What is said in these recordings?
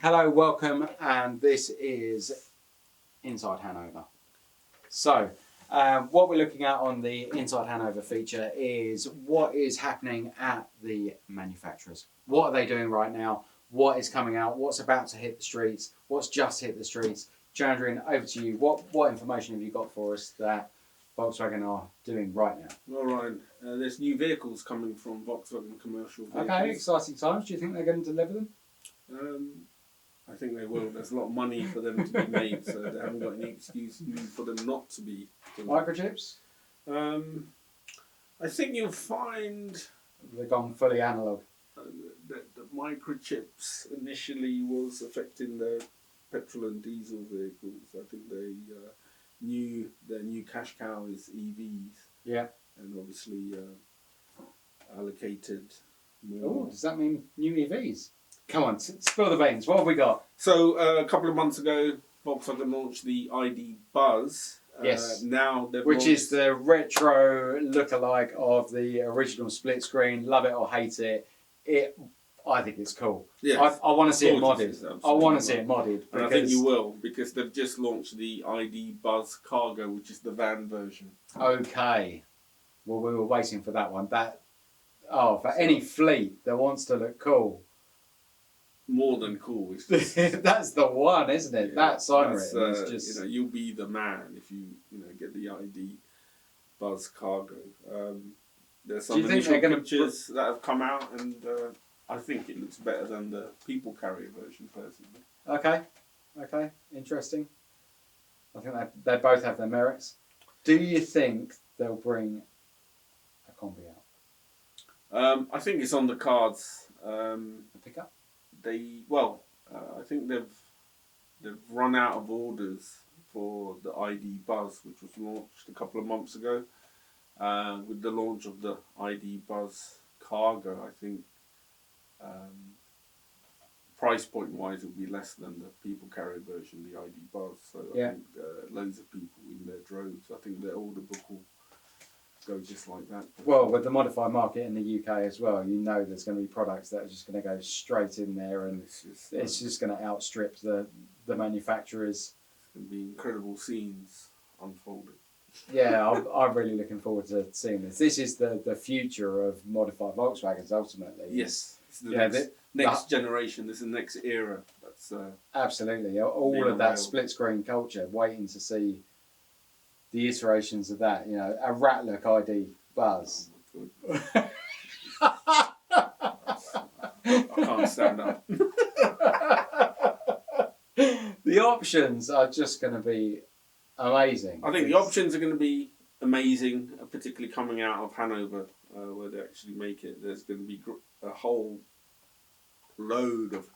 Hello, welcome, and this is Inside Hanover. So, what we're looking at on the Inside Hanover feature is what is happening at the manufacturers. What are they doing right now? What is coming out? What's about to hit the streets? What's just hit the streets? Chandran, over to you. What information have you got for us that Volkswagen are doing right now? Well, Ryan, there's new vehicles coming from Volkswagen commercial vehicles. Okay, exciting times. Do you think they're going to deliver them? I think they will. There's a lot of money for them to be made, so they haven't got any excuse for them not to be. Microchips? I think you'll find They've gone fully analog. that the microchips initially was affecting the petrol and diesel vehicles. I think they knew their new cash cow is EVs. Yeah. And obviously allocated Oh, more. does that mean new EVs? Come on, spill the beans. What have we got? So a couple of months ago, Volkswagen launched the idbuzz. Yes. Now they've Which launched... is the retro look-alike of the original split screen. Love it or hate it. I think it's cool. Yes. I want to see it modded. I want to see it modded. And I think you will, because they've just launched the idbuzz Cargo, which is the van version. Okay. Well, we were waiting for that one. For any fleet that wants to look cool. More than cool. It's just, that's the one, isn't it? Yeah, that sign is just... you'll be the man if you get the idbuzz Cargo. There's some initial pictures that have come out, and I think it looks better than the people carrier version, personally. Okay, interesting. I think they both have their merits. Do you think they'll bring a combi out? I think it's on the cards. A pickup? I think they've run out of orders for the idbuzz, which was launched a couple of months ago. With the launch of the idbuzz Cargo, I think price point wise it will be less than the people carrier version, the idbuzz. So I think loads of people in their droves. I think their order book will go just like that. Well, with the modified market in the UK as well, you know there's going to be products that are just going to go straight in there, and it's just going to outstrip the manufacturers. It's going to be incredible scenes unfolding. Yeah, I'm really looking forward to seeing this. This is the future of modified Volkswagens, ultimately. Yes, it's the next generation. This is the next era. That's absolutely all of that split screen culture. Waiting to see the iterations of that. You know, a Rattler idbuzz. Oh, I can't stand up. The options are just going to be amazing. I think the options are going to be amazing, particularly coming out of Hanover, where they actually make it. There's going to be a whole load of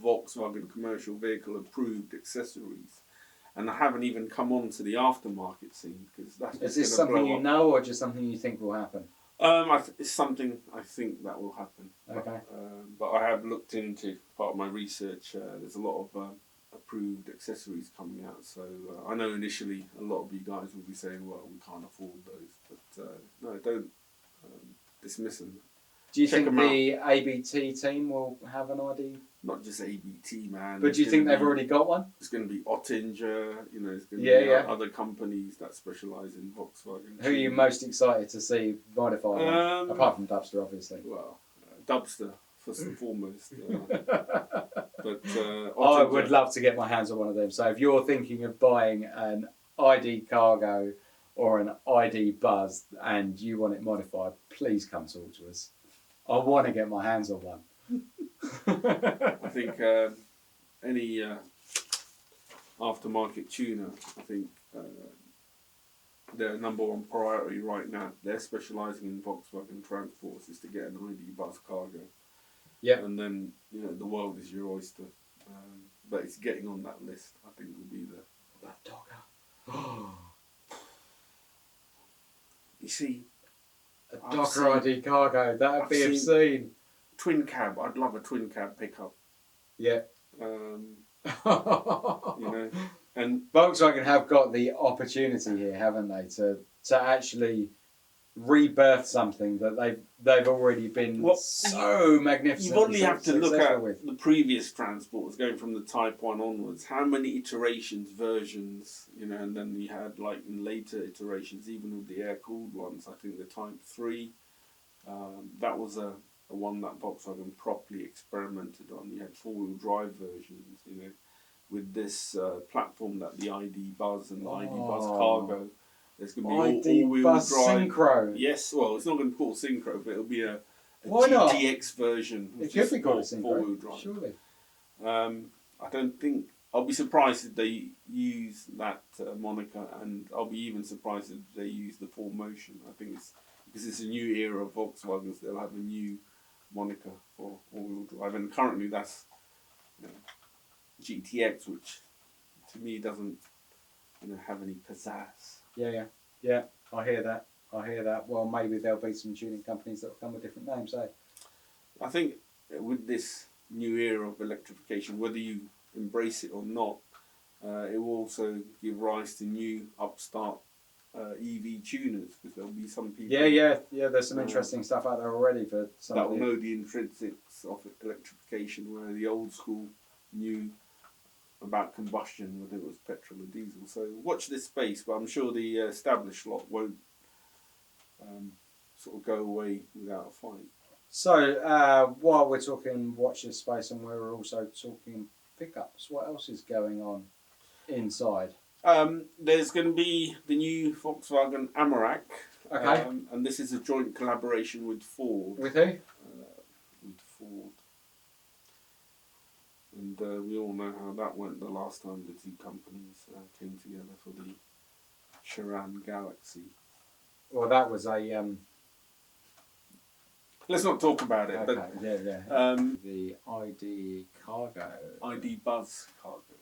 Volkswagen commercial vehicle approved accessories, and I haven't even come on to the aftermarket scene, because that's just... Is this something you know, or just something you think will happen? It's something I think that will happen. Okay. But I have looked into, part of my research, there's a lot of approved accessories coming out, so I know initially a lot of you guys will be saying, well, we can't afford those, but no, don't dismiss them. Do you think the ABT team will have an ID? Not just ABT, man. But do you think they've already got one? It's going to be Ottinger, there's going to be other companies that specialise in Volkswagen. Who are you most excited to see modify one? Apart from Dubsta, obviously. Well, Dubsta, first and foremost. But I would love to get my hands on one of them. So if you're thinking of buying an ID Cargo or an idbuzz and you want it modified, please come talk to us. I want to get my hands on one. I think any aftermarket tuner, I think their number one priority right now, they're specialising in Volkswagen transports, is to get an idbuzz Cargo. Yeah. And then, the world is your oyster. But it's getting on that list, I think, will be the Dogger. You see, a Docker ID Cargo, that would be obscene. Twin cab, I'd love a twin cab pickup. Yeah. And Volkswagen have got the opportunity here, haven't they, to actually rebirth something that they've already been so magnificent. You only have to look at with. the previous transporters going from the Type 1 onwards. How many iterations, versions, and then you had like in later iterations, even with the air-cooled ones, I think the Type 3, that was a one that Volkswagen properly experimented on. You had four-wheel drive versions, with this platform that the idbuzz and the idbuzz cargo. There's going to be all-wheel drive. Synchro. Yes, well, it's not going to be called synchro, but it'll be a Why GTX version. It could be called synchro. Four-wheel drive. Surely. I don't think. I'll be surprised if they use that moniker, and I'll be even surprised if they use the 4Motion. I think it's because it's a new era of Volkswagens. They'll have a new moniker for all-wheel drive, and currently that's GTX, which to me doesn't have any pizzazz. Yeah. I hear that. Well, maybe there'll be some tuning companies that will come with different names. I think with this new era of electrification, whether you embrace it or not, it will also give rise to new upstart EV tuners, because there'll be some people. Yeah. There's some interesting stuff out there already for some that will know the intrinsics of electrification, where the old school knew about combustion, whether it was petrol or diesel. So watch this space, but I'm sure the established lot won't sort of go away without a fight. So while we're talking watch this space, and we're also talking pickups, what else is going on inside? There's going to be the new Volkswagen Amarok. Okay. And this is a joint collaboration with Ford. With who? With Ford. And we all know how that went the last time the two companies came together for the Chiron Galaxy. Well, that was a... Let's not talk about it. Okay, but, the ID Cargo. idbuzz cargo.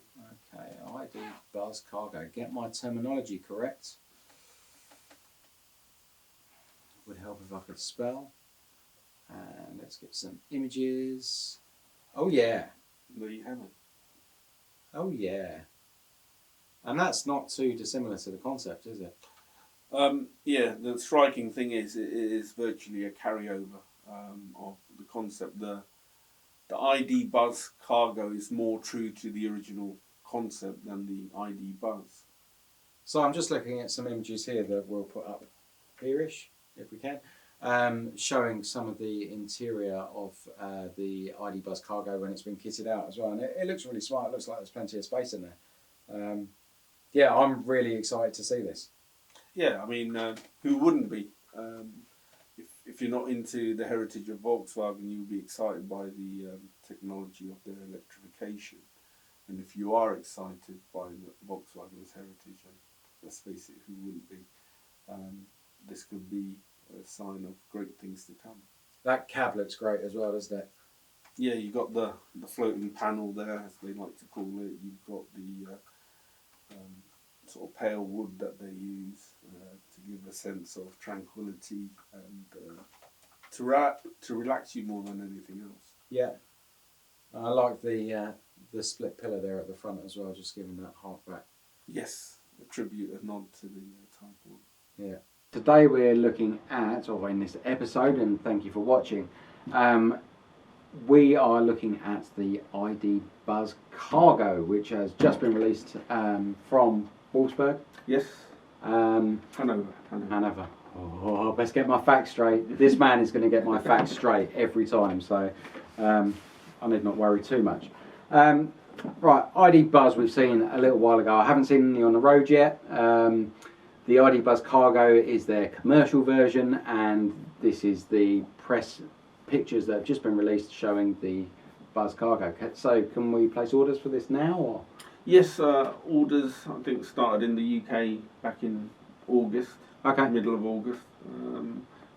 Okay, idbuzz cargo. Get my terminology correct. Would help if I could spell. And let's get some images. Oh yeah. There you have it. Oh yeah. And that's not too dissimilar to the concept, is it? Yeah, the striking thing is it is virtually a carryover of the concept. The idbuzz cargo is more true to the original concept than the idbuzz. So I'm just looking at some images here that we'll put up here-ish, if we can, showing some of the interior of the idbuzz cargo when it's been kitted out as well. And it looks really smart. It looks like there's plenty of space in there. Yeah, I'm really excited to see this. Yeah, I mean, who wouldn't be? If you're not into the heritage of Volkswagen, you'll be excited by the technology of their electrification. And if you are excited by Volkswagen's heritage, and let's face it, who wouldn't be? This could be a sign of great things to come. That cab looks great as well, doesn't it? Yeah, you've got the floating panel there, as they like to call it. You've got the sort of pale wood that they use to give a sense of tranquility and to relax you more than anything else. Yeah, I like the split pillar there at the front as well, just giving that hark back. Yes, a tribute, a nod to the Type 1. Yeah. Today we're looking at, or in this episode, and thank you for watching, we are looking at the idbuzz Cargo, which has just been released from Wolfsburg. Yes. Hanover. Oh, best get my facts straight. This man is going to get my facts straight every time, so I need not worry too much. Right, idbuzz we've seen a little while ago. I haven't seen any on the road yet. The idbuzz Cargo is their commercial version, and this is the press pictures that have just been released showing the Buzz Cargo. So can we place orders for this now? Or? Yes, orders I think started in the UK back in August, middle of August.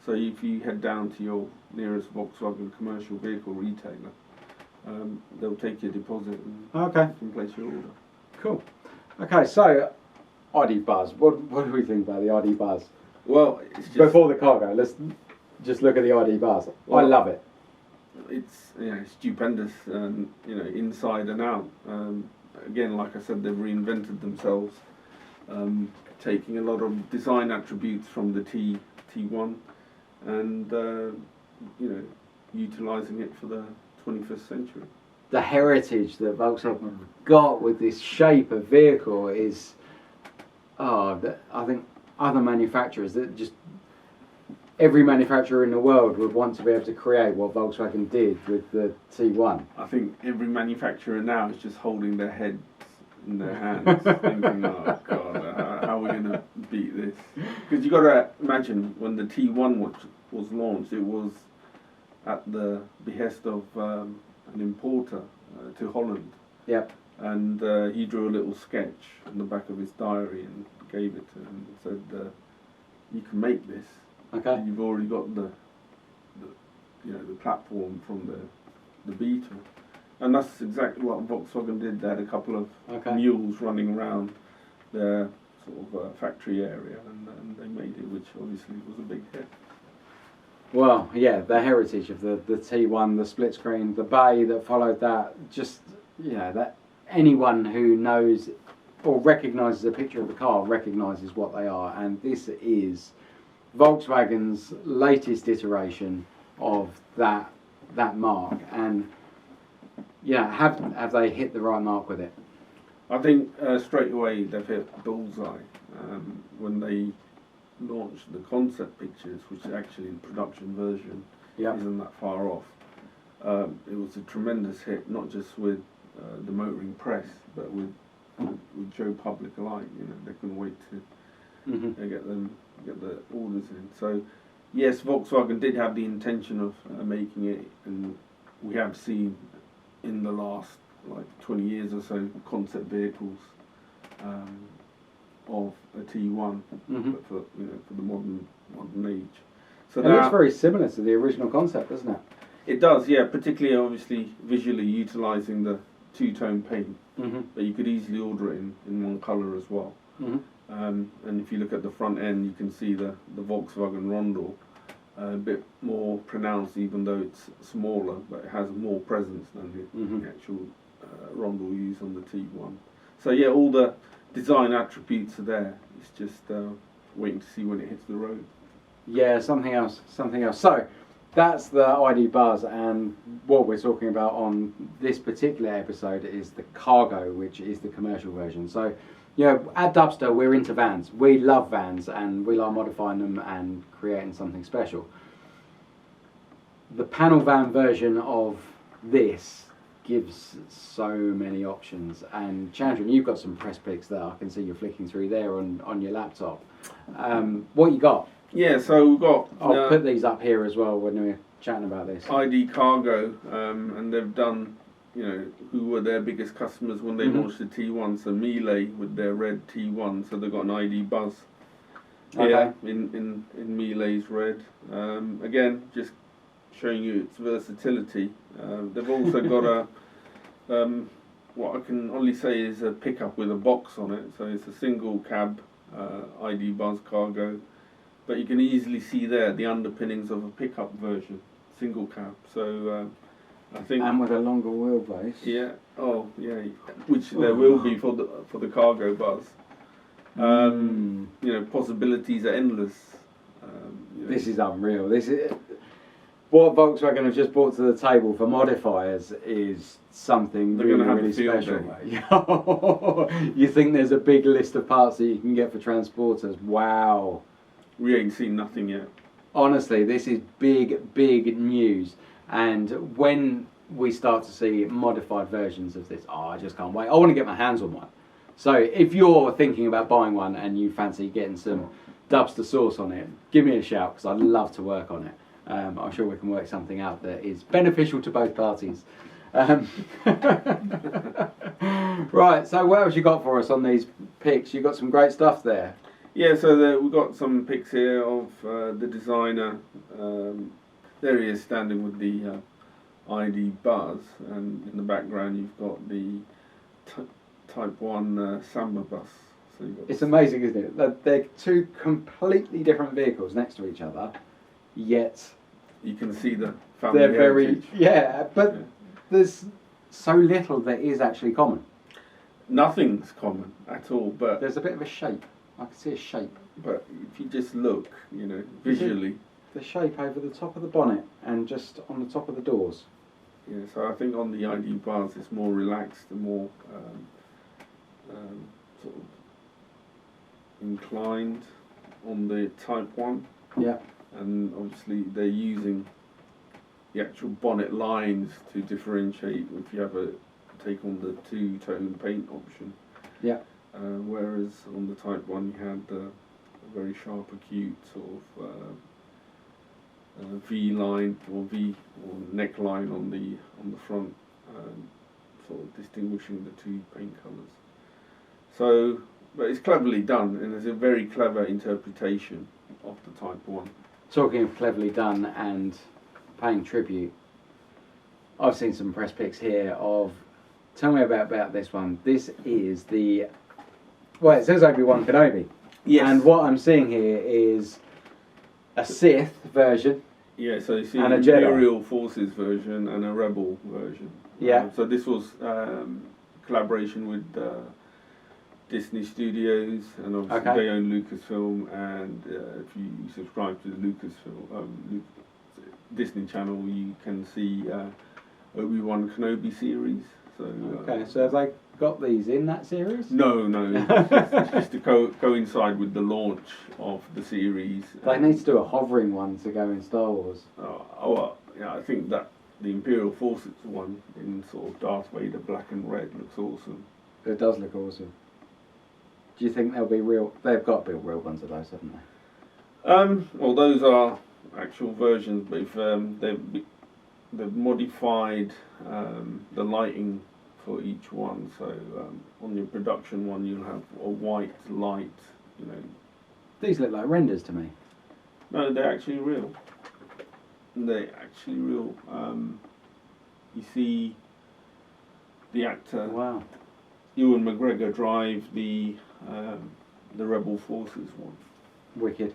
So if you head down to your nearest Volkswagen commercial vehicle retailer, they'll take your deposit and you can place your order. Cool. Okay, so idbuzz. What do we think about the idbuzz? Well, it's just, before the Cargo, let's just look at the idbuzz. Well, I love it. It's stupendous, inside and out. Again, like I said, they've reinvented themselves, taking a lot of design attributes from the T1, and utilising it for the 21st century. The heritage that Volkswagen got with this shape of vehicle is, I think other manufacturers, that just every manufacturer in the world would want to be able to create what Volkswagen did with the T1. I think every manufacturer now is just holding their heads in their hands, thinking, "Oh God, how are we going to beat this?" Because you got to imagine when the T1 was launched, it was at the behest of an importer to Holland. Yep. And he drew a little sketch on the back of his diary and gave it to him and said, "You can make this. Okay. You've already got the platform from the Beetle." And that's exactly what Volkswagen did. They had a couple of mules running around their sort of factory area, and they made it, which obviously was a big hit. Well, yeah, the heritage of the T1, the split screen, the bay that followed that, just, that anyone who knows or recognises a picture of the car recognises what they are, and this is Volkswagen's latest iteration of that mark. And have they hit the right mark with it? I think straight away they've hit bullseye when they launched the concept pictures, which is actually in production version, isn't that far off. It was a tremendous hit, not just with the motoring press, but with Joe Public alike. They couldn't wait to get the orders in. So yes, Volkswagen did have the intention of making it, and we have seen in the last 20 years or so concept vehicles of a T1, but for the modern age. So it looks very similar to the original concept, doesn't it? It does, yeah. Particularly, obviously, visually utilising the two-tone paint, but you could easily order it in one colour as well. And if you look at the front end, you can see the Volkswagen Rondel a bit more pronounced, even though it's smaller, but it has more presence than the actual Rondel used on the T1. So yeah, all the design attributes are there. It's just waiting to see when it hits the road. Yeah, something else. So that's the idbuzz, and what we're talking about on this particular episode is the Cargo, which is the commercial version. So at Dubsta, we're into vans. We love vans, and we like modifying them and creating something special. The panel van version of this gives so many options, and Chandran, you've got some press pics there. I can see you're flicking through there on your laptop. What you got? Yeah, so we've got... I'll put these up here as well when we're chatting about this. ID Cargo, and they've done, who were their biggest customers when they launched the T1. So Miele with their red T1, so they've got an idbuzz here in Miele's red. Again, just showing you its versatility. They've also got a, what I can only say is a pickup with a box on it. So it's a single cab idbuzz Cargo. But you can easily see there the underpinnings of a pickup version, single cab. So I think, and with a longer wheelbase. Yeah. Oh, yeah. Which there will be for the Cargo Buzz. Possibilities are endless. This is unreal. This is what Volkswagen have just brought to the table for modifiers is something really special. You think there's a big list of parts that you can get for transporters? Wow. We ain't seen nothing yet. Honestly, this is big news. And when we start to see modified versions of this, I just can't wait. I want to get my hands on one. So if you're thinking about buying one and you fancy getting some Dubsta sauce on it, give me a shout, because I'd love to work on it. I'm sure we can work something out that is beneficial to both parties. Right, so what else you got for us on these pics? You got some great stuff there. Yeah, so we've got some pics here of the designer. There he is standing with the idbuzz, and in the background you've got the Type 1 Samba bus. So it's amazing, isn't it? They're two completely different vehicles next to each other, yet you can see the family heritage. But there's so little that is actually common. Nothing's common at all, but there's a bit of a shape. I can see a shape. But if you just look, you know, visually. The shape over the top of the bonnet and just on the top of the doors. Yeah, so I think on the idbuzz it's more relaxed and more sort of inclined on the Type 1. Yeah. And obviously they're using the actual bonnet lines to differentiate if you have a take on the two-tone paint option. Yeah. Whereas on the Type 1 you had a very sharp, acute sort of V line or V or neckline on the front, sort of distinguishing the two paint colours. So, but it's cleverly done, and it's a very clever interpretation of the Type 1. Talking of cleverly done and paying tribute, I've seen some press pics here of. Tell me about this one. This is the. Well, it says Obi-Wan Kenobi. Yes. And what I'm seeing here is a Sith version. Yeah, so you see and an a Jedi. Imperial Forces version and a Rebel version. Yeah. So this was collaboration with Disney Studios, and obviously Okay. they own Lucasfilm, and if you subscribe to the Lucasfilm Disney channel, you can see Obi-Wan Kenobi series. So Okay, so have they got these in that series? No, it's just to coincide with the launch of the series. They need to do a hovering one to go in Star Wars. I think that the Imperial Forces one in sort of Darth Vader black and red looks awesome. It does look awesome. Do you think they'll be real? They've got to build real ones of those, haven't they? Well, those are actual versions, but if, they've modified the lighting for each one. So on your production one, you'll have a white light. You know, These look like renders to me. no, they're actually real. They're actually real. You see the actor Wow. Ewan McGregor drive the Rebel Forces one. Wicked.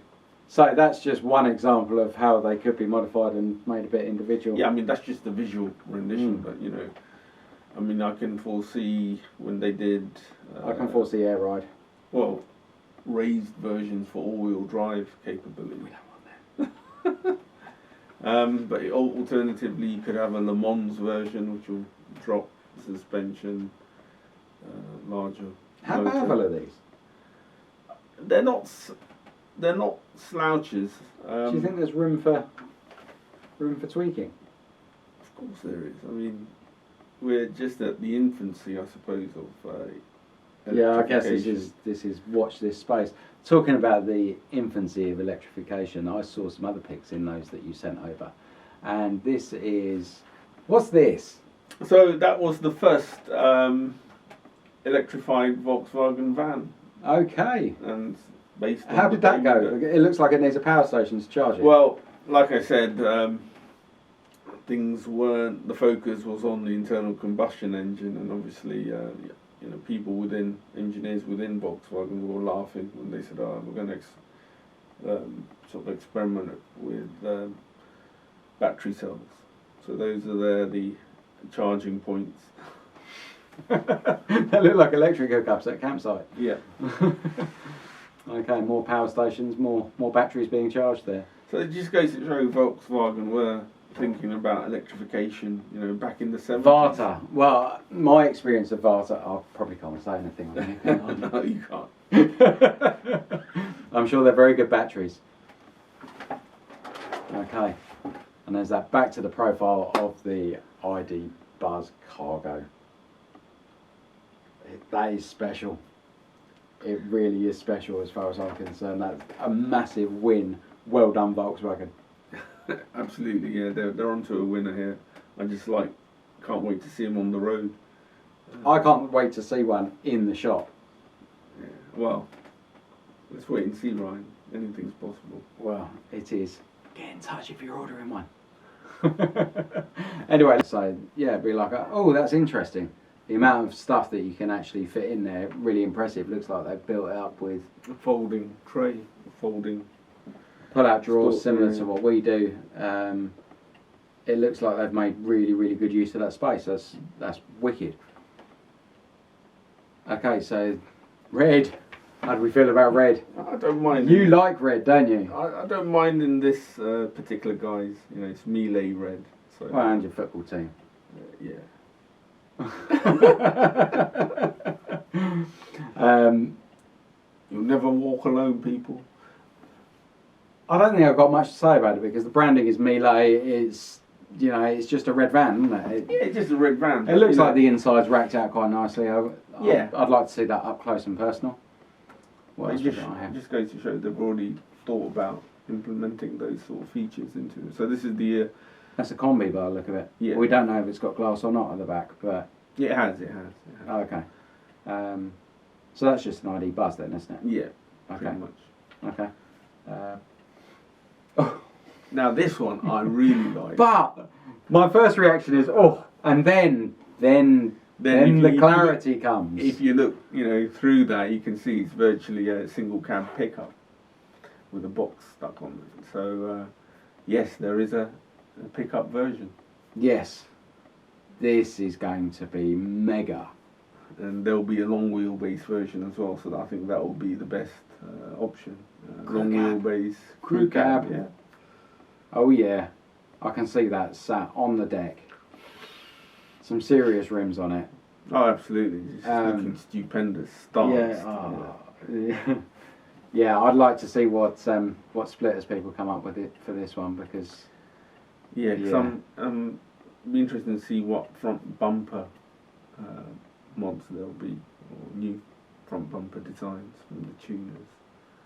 So that's just one example of how they could be modified and made a bit individual. Yeah, I mean that's just the visual rendition, Mm. but you know, I mean I can foresee when they did. I can foresee air ride. Well, raised versions for all-wheel drive capability. We don't want that. But alternatively, you could have a Le Mans version, which will drop suspension, larger. How motor. powerful are these? They're not slouches. Do you think there's room for tweaking? Of course there is. I mean, we're just at the infancy, I suppose, of Yeah, I guess electrification. this is watch this space. Talking about the infancy of electrification, I saw some other pics in those that you sent over, and this is what's this? So that was the first electrified Volkswagen van, Okay, and based on how the did that go? data- It looks like it needs a power station to charge it. Well, like I said, things weren't. The focus was on the internal combustion engine, and obviously, you know, engineers within Volkswagen were laughing when they said, "Oh, we're going to sort of experiment with battery cells." So those are the charging points. They look like electric hookups at a campsite. Yeah. Okay, more power stations, more batteries being charged there. So it just goes to show Volkswagen were thinking about electrification, you know, back in the 70s. Varta. Well, my experience of Varta, I probably can't say anything on it. can I? No, you can't. I'm sure they're very good batteries. Okay, and there's that back to the profile of the idbuzz cargo. That is special. It really is special as far as I'm concerned. That's a massive win. Well done, Volkswagen. Absolutely, yeah, they're onto a winner here. I just can't wait to see them on the road. I can't wait to see one in the shop. Yeah. Well, let's wait and see, Ryan. Anything's possible. Well, it is. Get in touch if you're ordering one. Anyway, so yeah, it'd be like, oh, that's interesting. The amount of stuff that you can actually fit in there, really impressive. Looks like they've built it up with A folding tray, folding. pull-out drawers Store, similar yeah. to what we do. It looks like they've made really, really good use of that space. That's wicked. Okay, so red. How do we feel about red? I don't mind. You like red, don't you? I don't mind in this particular guise. You know, it's melee red. So, Well, and your football team. yeah. You'll never walk alone, people. I don't think I've got much to say about it because the branding is melee. It's it's just a red van, isn't it? Yeah, it's just a red van. It looks like the inside's racked out quite nicely. Yeah. I'd like to see that up close and personal. What else It would I have? just goes to show they've already thought about implementing those sort of features into it. So this is the That's a combi by the look of it. Yeah. We don't know if it's got glass or not at the back, but it has. oh, okay. So that's just an ID buzz then, isn't it? Yeah, Okay. pretty much. Okay. Now this one I really like. But my first reaction is and then the clarity comes. If you look, through that, you can see it's virtually a single cab pickup with a box stuck on it. So yes, there is a pickup version. Yes. This is going to be mega. And there'll be a long wheelbase version as well, so I think that will be the best option. Long wheelbase Crew cab. Yeah. Oh yeah, I can see that sat on the deck. Some serious rims on it. Oh, absolutely. It's looking stupendous. Stars. Yeah, yeah. I'd like to see what splitters people come up with it for this one because. Yeah, some be interesting to see what front bumper mods there'll be, or new front bumper designs from the tuners.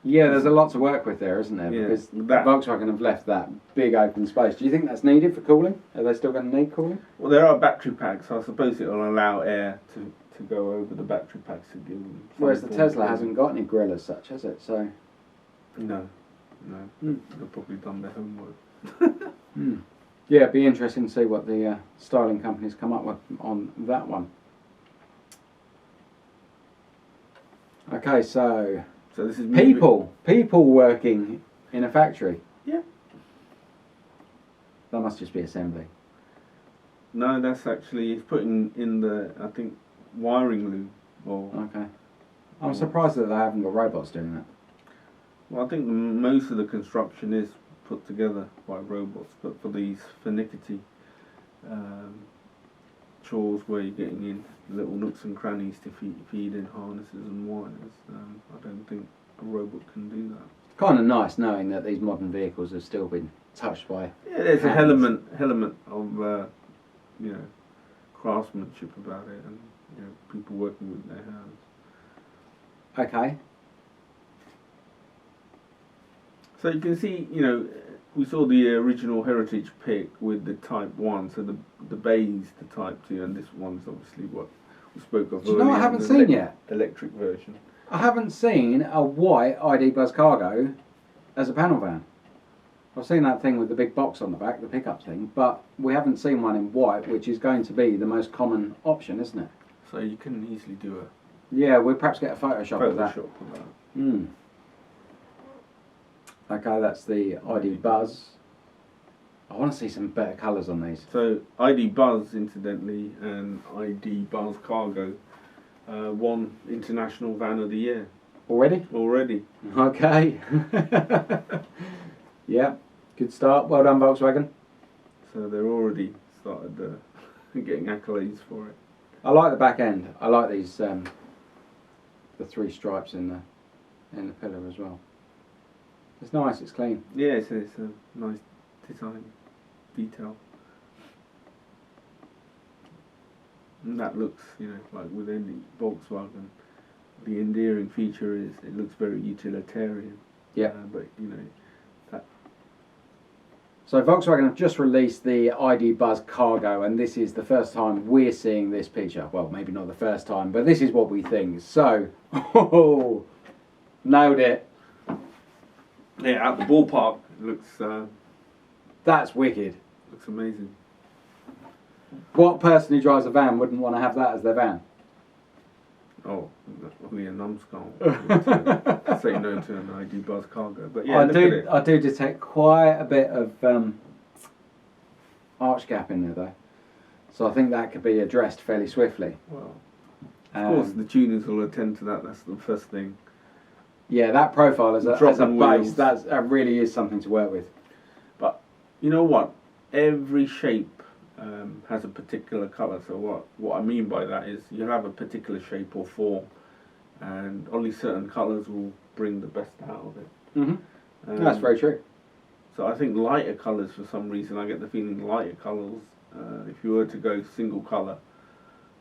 Yeah, there's a lot to work with there, isn't there? Yeah, because that- Volkswagen have left that big open space. Do you think that's needed for cooling? Are they still going to need cooling? Well, there are battery packs, so I suppose it will allow air to go over the battery packs to give them. Whereas the Tesla hasn't got any grill as such, has it? So. No. Mm. They've probably done their homework. Yeah, it'd be interesting to see what the styling companies come up with on that one. Okay, so So this is people working in a factory. Yeah. That must just be assembly. No, that's actually it's put in the I think wiring loom. Or Okay. I'm surprised that they haven't got robots doing that. well, I think most of the construction is put together by robots, but for these finicky chores where you're getting in little nooks and crannies to feed in harnesses and wires, I don't think a robot can do that. Kind of nice knowing that these modern vehicles have still been touched by. Yeah, there's hands. an element of craftsmanship about it, and people working with their hands. Okay. So you can see, we saw the original Heritage pick with the Type 1, so the bay's the Type 2, and this one's obviously what we spoke of Do you know what I earlier, haven't the seen yet? electric version. I haven't seen a white idbuzz cargo as a panel van. I've seen that thing with the big box on the back, the pickup thing, but we haven't seen one in white, which is going to be the most common option, isn't it? So you can easily do Yeah, we'll perhaps get a a Photoshop of that. Photoshop of that. Hmm. Okay, that's the idbuzz. I want to see some better colours on these. So idbuzz, incidentally, and idbuzz cargo won International Van of the Year Already? already. Okay. Yeah, good start. Well done, Volkswagen. So they're already started getting accolades for it. I like the back end. I like these the three stripes in the pillar as well. It's nice. It's clean. Yeah, it's a nice design detail. And that looks, like within the Volkswagen, the endearing feature is it looks very utilitarian. Yeah. But that. So Volkswagen have just released the idbuzz Cargo, and this is the first time we're seeing this picture. Well, maybe not the first time, but this is what we think. So, nailed it. Yeah, out the ballpark, it looks That's wicked. looks amazing. What person who drives a van wouldn't want to have that as their van? Oh, only a numbskull would say no to an idbuzz cargo. But yeah, look at it. I do detect quite a bit of arch gap in there though, so I think that could be addressed fairly swiftly. Well, of course, the tuners will attend to that. That's the first thing. Yeah, that profile as a Dropping base, wheels. that really is something to work with. But you know what? Every shape has a particular colour. So what I mean by that is you'll have a particular shape or form, and only certain colours will bring the best out of it. Mm-hmm. That's very true. So I think lighter colours, for some reason, I get the feeling lighter colours, if you were to go single colour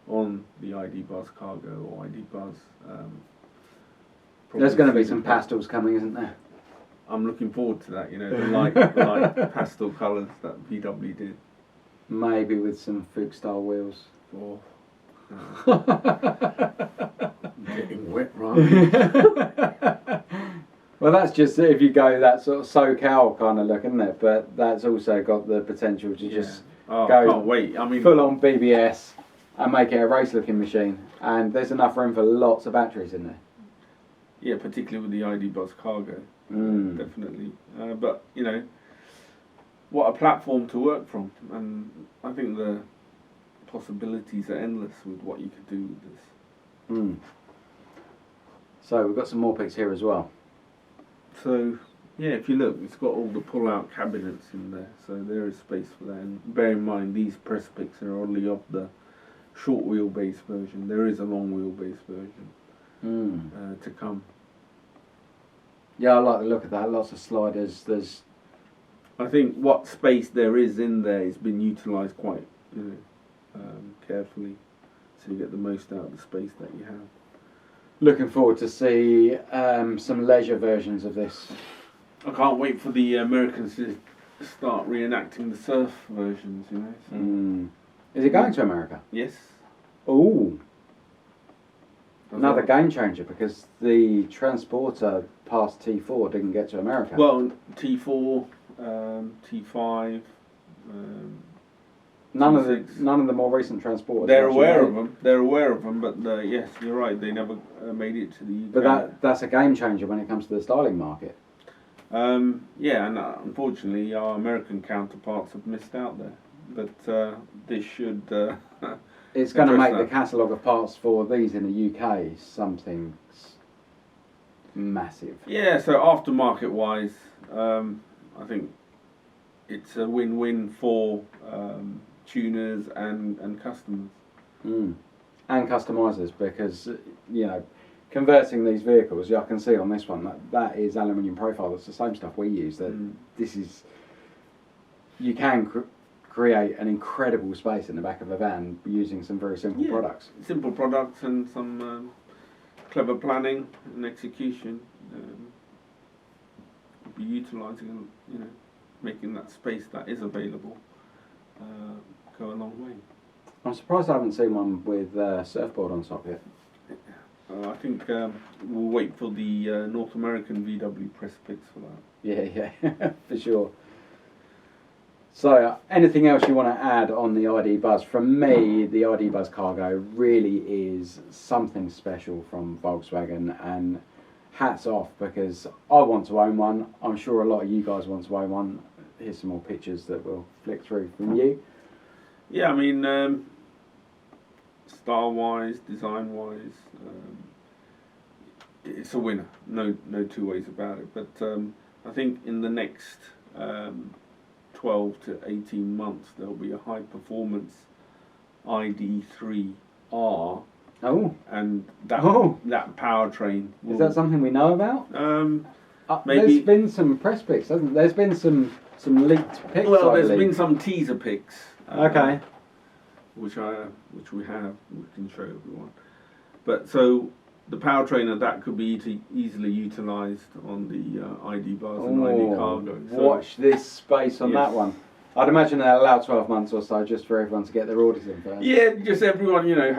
on the idbuzz cargo or idbuzz, there's going to be some pastels coming, isn't there? I'm looking forward to that. You know, the light pastel colours that VW did. Maybe with some Fuchs style wheels. Oh, getting wet, right? Well, that's just if you go that sort of SoCal kind of look, isn't it? But that's also got the potential to just Oh, go can't wait. I mean, full on BBS and make it a race looking machine. And there's enough room for lots of batteries in there. yeah, particularly with the idbuzz cargo, definitely. But you know, what a platform to work from, and I think the possibilities are endless with what you could do with this. So we've got some more pics here as well. So yeah, if you look, it's got all the pull-out cabinets in there, so there is space for that. And bear in mind, these press picks are only of the short wheelbase version. There is a long wheelbase version to come. Yeah, I like the look of that. Lots of sliders. There's, I think what space there is in there has been utilised quite, carefully, so you get the most out of the space that you have. looking forward to see some leisure versions of this. I can't wait for the Americans to start reenacting the surf versions, you know. So. Is it going to America? Yes. Ooh. Another game changer, because the Transporter past T4 didn't get to America. Well, T4, T5. None of the more recent Transporters. They're aware of them. They're aware of them, but yes, you're right. They never made it to the UK. But that's a game changer when it comes to the styling market. Yeah, and unfortunately, our American counterparts have missed out there. But this should. It's going to make the catalogue of parts for these in the UK something massive. Yeah, so aftermarket wise, I think it's a win-win for tuners and customers. And customisers, because converting these vehicles, I can see on this one that is aluminium profile. That's the same stuff we use. That this is, you can create an incredible space in the back of a van using some very simple products. Simple products and some clever planning and execution. Be utilising, making that space that is available go a long way. I'm surprised I haven't seen one with surfboard on top yet. I think we'll wait for the North American VW press pics for that. Yeah, for sure. So, anything else you want to add on the idbuzz? From me, the idbuzz Cargo really is something special from Volkswagen, and hats off, because I want to own one. I'm sure a lot of you guys want to own one. Here's some more pictures that we'll flick through from you. Yeah, I mean, style-wise, design-wise, it's a winner. No two ways about it. But I think in the next 12 to 18 months, there'll be a high-performance ID3R. Oh. And that powertrain. Is that something we know about? Maybe. There's been some press pics, hasn't there? There's been some leaked pics. Well, there's been some teaser pics. Okay. Which we have. We can show everyone. But so the powertrain of that could be easily utilised on the idbuzz and ID Cargo. So, watch this space on that one. I'd imagine they'll allow 12 months or so just for everyone to get their orders in first. Yeah, just everyone. They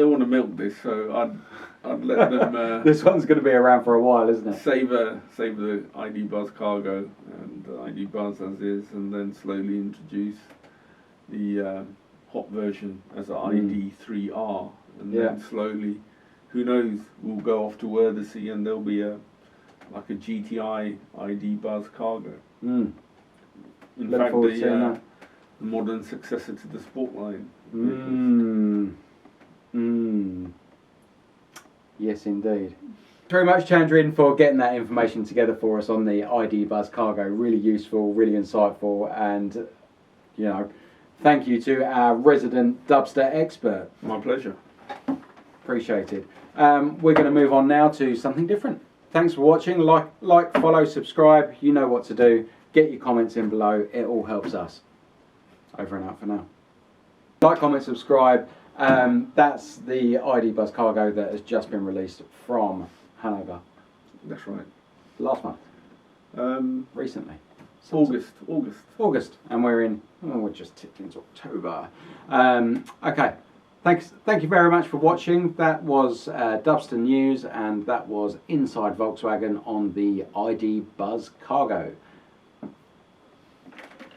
want to milk this, so I'd let them. This one's going to be around for a while, isn't it? Save the idbuzz Cargo and idbuzz as is, and then slowly introduce the hot version as an ID3R, and then slowly, who knows, we'll go off to Worthesea and there'll be like a GTI idbuzz Cargo. In fact, the modern successor to the Sportline. Yes, indeed. Very much, Chandrin, for getting that information together for us on the idbuzz cargo. Really useful, really insightful, and you know, thank you to our resident Dubsta expert. My pleasure. Appreciated. We're going to move on now to something different. Thanks for watching. Like, follow, subscribe. You know what to do. Get your comments in below. It all helps us. Over and out for now. Like, comment, subscribe. That's the idbuzz cargo that has just been released from Hanover. That's right. Last month. Recently. August. And we're just tipped into October. Okay. Thank you very much for watching. That was Dubsta News, and that was Inside Volkswagen on the idbuzz cargo.